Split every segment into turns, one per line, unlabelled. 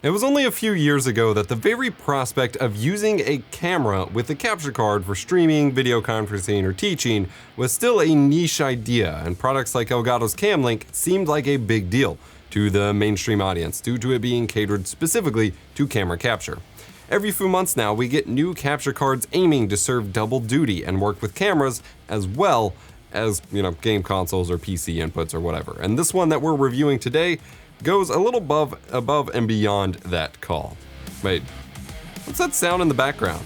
It was only a few years ago that the very prospect of using a camera with a capture card for streaming, video conferencing, or teaching was still a niche idea, and products like Elgato's CamLink seemed like a big deal to the mainstream audience due to it being catered specifically to camera capture. Every few months now, we get new capture cards aiming to serve double duty and work with cameras as well as, game consoles or PC inputs or whatever. And this one that we're reviewing today goes a little above and beyond that call. Wait, what's that sound in the background?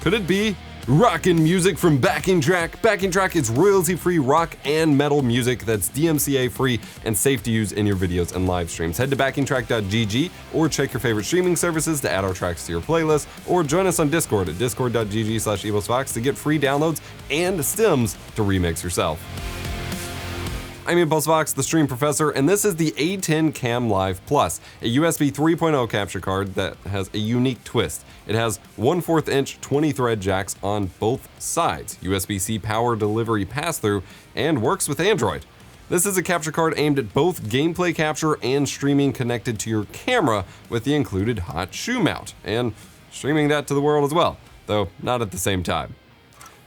Could it be rockin' music from Backing Track? Backing Track is royalty-free rock and metal music that's DMCA-free and safe to use in your videos and live streams. Head to backingtrack.gg or check your favorite streaming services to add our tracks to your playlist, or join us on Discord at discord.gg/EposVox to get free downloads and stems to remix yourself. I'm EposVox, the stream professor, and this is the ATEN CamLive Plus, a USB 3.0 capture card that has a unique twist. It has 1/4 inch 20-thread jacks on both sides, USB-C power delivery pass-through, and works with Android. This is a capture card aimed at both gameplay capture and streaming connected to your camera with the included hot shoe mount, and streaming that to the world as well, though not at the same time.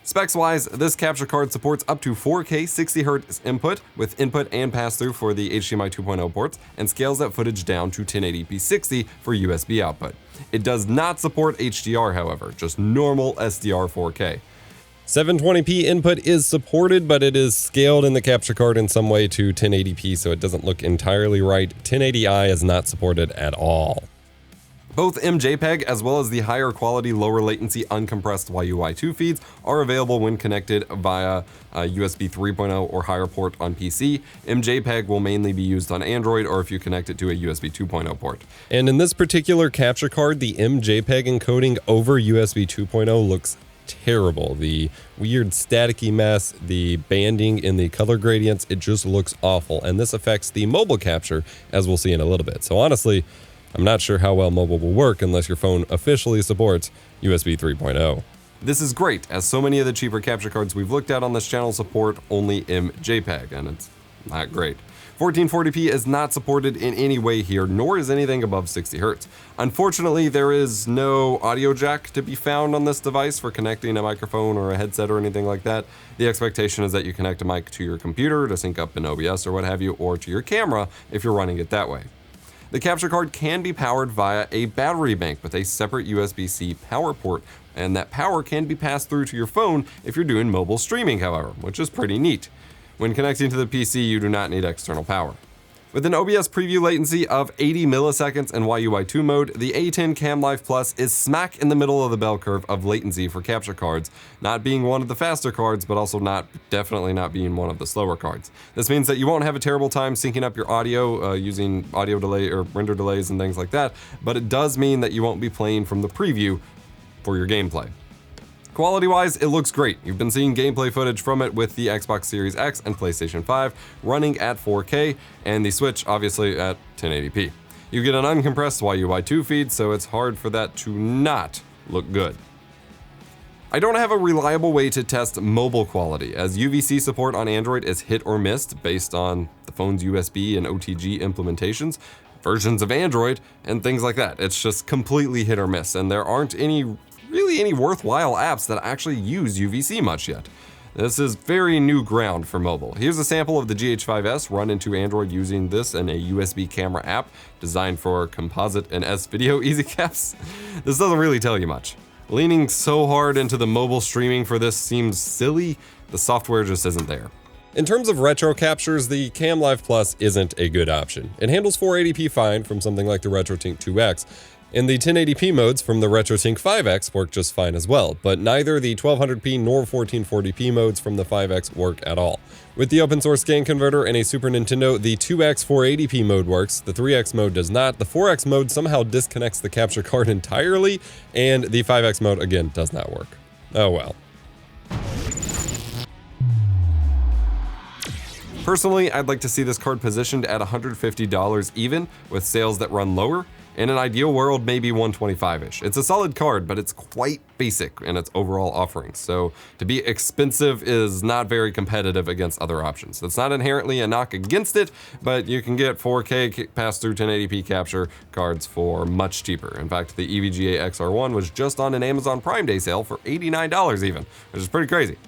Specs-wise, this capture card supports up to 4K 60Hz input with input and pass-through for the HDMI 2.0 ports, and scales that footage down to 1080p 60 for USB output. It does not support HDR, however, just normal SDR 4K. 720p input is supported, but it is scaled in the capture card in some way to 1080p, so it doesn't look entirely right. 1080i is not supported at all. Both MJPEG as well as the higher quality, lower latency, uncompressed YUI2 feeds are available when connected via USB 3.0 or higher port on PC. MJPEG will mainly be used on Android or if you connect it to a USB 2.0 port. And in this particular capture card, the MJPEG encoding over USB 2.0 looks terrible. The weird staticky mess, the banding in the color gradients, it just looks awful. And this affects the mobile capture, as we'll see in a little bit. So honestly, I'm not sure how well mobile will work unless your phone officially supports USB 3.0. This is great, as so many of the cheaper capture cards we've looked at on this channel support only MJPEG, and it's not great. 1440p is not supported in any way here, nor is anything above 60 Hz. Unfortunately, there is no audio jack to be found on this device for connecting a microphone or a headset or anything like that. The expectation is that you connect a mic to your computer to sync up in OBS or what have you, or to your camera if you're running it that way. The capture card can be powered via a battery bank with a separate USB-C power port, and that power can be passed through to your phone if you're doing mobile streaming, however, which is pretty neat. When connecting to the PC, you do not need external power. With an OBS preview latency of 80 milliseconds in YUI2 mode, the ATEN CamLive Plus is smack in the middle of the bell curve of latency for capture cards, not being one of the faster cards, but also definitely not being one of the slower cards. This means that you won't have a terrible time syncing up your audio using audio delay or render delays and things like that, but it does mean that you won't be playing from the preview for your gameplay. Quality-wise, it looks great. You've been seeing gameplay footage from it with the Xbox Series X and PlayStation 5 running at 4K, and the Switch obviously at 1080p. You get an uncompressed YUI2 feed, so it's hard for that to not look good. I don't have a reliable way to test mobile quality, as UVC support on Android is hit or missed based on the phone's USB and OTG implementations, versions of Android, and things like that. It's just completely hit or miss, and there aren't really any worthwhile apps that actually use UVC much yet. This is very new ground for mobile. Here's a sample of the GH5S run into Android using this and a USB camera app designed for composite and S-video easy caps. This doesn't really tell you much. Leaning so hard into the mobile streaming for this seems silly. The software just isn't there. In terms of retro captures, the CamLive Plus isn't a good option. It handles 480p fine from something like the RetroTink 2X, and the 1080p modes from the RetroTink 5X work just fine as well, but neither the 1200p nor 1440p modes from the 5X work at all. With the open source scan converter and a Super Nintendo, the 2X 480p mode works, the 3X mode does not, the 4X mode somehow disconnects the capture card entirely, and the 5X mode again does not work. Oh well. Personally, I'd like to see this card positioned at $150 even, with sales that run lower, In an ideal world, maybe 125-ish. It's a solid card, but it's quite basic in its overall offerings. So to be expensive is not very competitive against other options. That's not inherently a knock against it, but you can get 4K pass-through 1080p capture cards for much cheaper. In fact, the EVGA XR1 was just on an Amazon Prime Day sale for $89 even, which is pretty crazy.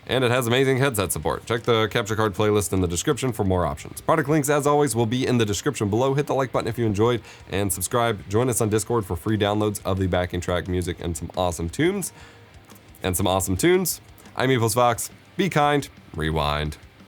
And it has amazing headset support. Check the capture card playlist in the description for more options. Product links, as always, will be in the description below. Hit the like button if you enjoyed, and subscribe. Join us on Discord for free downloads of the backing track music and some awesome tunes. I'm EposVox. Be kind, rewind.